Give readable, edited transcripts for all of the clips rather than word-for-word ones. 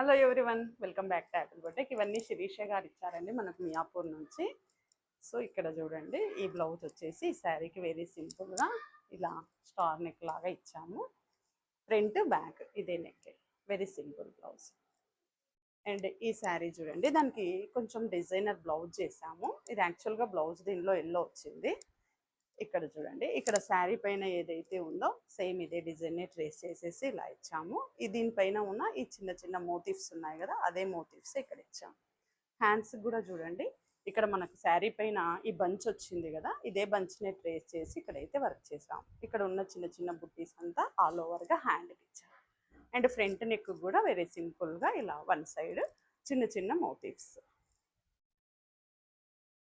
Hello everyone, welcome back to Apple boutique. ఇవన్నీ శిరీష గారు ఇచ్చారండి మనకు మియాపూర్ నుంచి. సో ఇక్కడ చూడండి, ఈ బ్లౌజ్ వచ్చేసి ఈ శారీకి వెరీ సింపుల్గా ఇలా స్టార్ నెక్ లాగా ఇచ్చాము. ఫ్రంట్ బ్యాక్ ఇదే neck, very simple blouse. And ఈ శారీ చూడండి, దానికి కొంచెం డిజైనర్ బ్లౌజ్ చేసాము. ఇది యాక్చువల్గా బ్లౌజ్ దీనిలో ఎల్లో వచ్చింది. ఇక్కడ చూడండి, ఇక్కడ శారీ పైన ఏదైతే ఉందో సేమ్ ఇదే డిజైన్ ట్రేస్ చేసేసి ఇలా ఇచ్చాము. దీనిపైన ఉన్న ఈ చిన్న చిన్న మోటివ్స్ ఉన్నాయి కదా, అదే మోటివ్స్ ఇక్కడ ఇచ్చాము. హ్యాండ్స్ కూడా చూడండి, ఇక్కడ మనకు శారీ పైన ఈ బంచ్ వచ్చింది కదా, ఇదే బంచ్ని ట్రేస్ చేసి ఇక్కడైతే వర్క్ చేసాము. ఇక్కడ ఉన్న చిన్న చిన్న బుట్టీస్ అంతా ఆల్ ఓవర్గా హ్యాండ్కి ఇచ్చాము. అండ్ ఫ్రంట్ నెక్ కూడా వెరీ సింపుల్గా ఇలా వన్ సైడ్ చిన్న చిన్న మోటివ్స్.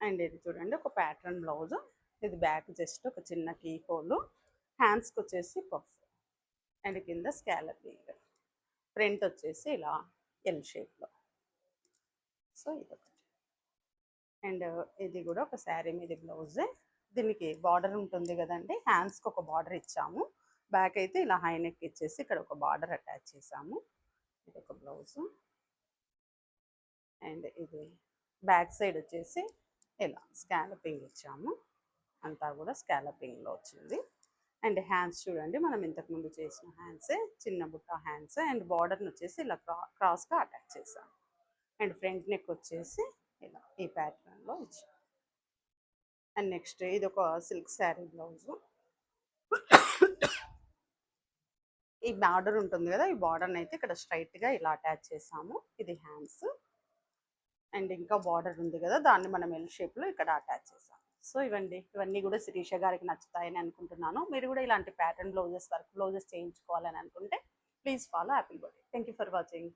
అండ్ ఇది చూడండి, ఒక ప్యాటర్న్ బ్లౌజ్. ఇది బ్యాక్ జస్ట్ ఒక చిన్న కీ హోల్, హ్యాండ్స్కి వచ్చేసి పఫ్ అండ్ కింద స్కాలపింగ్. ఫ్రంట్ వచ్చేసి ఇలా ఎల్ షేప్లో. సో ఇదొకటి. అండ్ ఇది కూడా ఒక శారీ మీద బ్లౌజే. దీనికి బార్డర్ ఉంటుంది కదండి, హ్యాండ్స్కి ఒక బార్డర్ ఇచ్చాము. బ్యాక్ అయితే ఇలా హై నెక్ ఇచ్చేసి ఇక్కడ ఒక బార్డర్ అటాచ్ చేసాము. ఇది ఒక బ్లౌజు. అండ్ ఇది బ్యాక్ సైడ్ వచ్చేసి ఇలా స్కాలపింగ్ ఇచ్చాము. అంతా కూడా స్కాలపింగ్లో వచ్చింది. అండ్ హ్యాండ్స్ చూడండి, మనం ఇంతకుముందు చేసిన హ్యాండ్సే, చిన్న బుట్ట హ్యాండ్స్. అండ్ బార్డర్ని వచ్చేసి ఇలా క్రాస్గా అటాచ్ చేసాము. అండ్ ఫ్రంట్ నెక్ వచ్చేసి ఇలా ఈ ప్యాటర్న్లో ఇచ్చాము. అండ్ నెక్స్ట్ ఇది ఒక సిల్క్ శారీ బ్లౌజు. ఈ బార్డర్ ఉంటుంది కదా, ఈ బార్డర్ని అయితే ఇక్కడ స్ట్రైట్గా ఇలా అటాచ్ చేసాము. ఇది హ్యాండ్స్. అండ్ ఇంకా బార్డర్ ఉంది కదా, దాన్ని మనం ఎల్ షేప్లో ఇక్కడ అటాచ్ చేసాము. సో ఇవన్నీ కూడా శిరీష గారికి నచ్చుతాయని అనుకుంటున్నాను. మీరు కూడా ఇలాంటి ప్యాటర్న్ బ్లౌజెస్, వర్క్ బ్లౌజెస్ చేయించుకోవాలని అనుకుంటే please follow Apple boutique. Thank you for watching.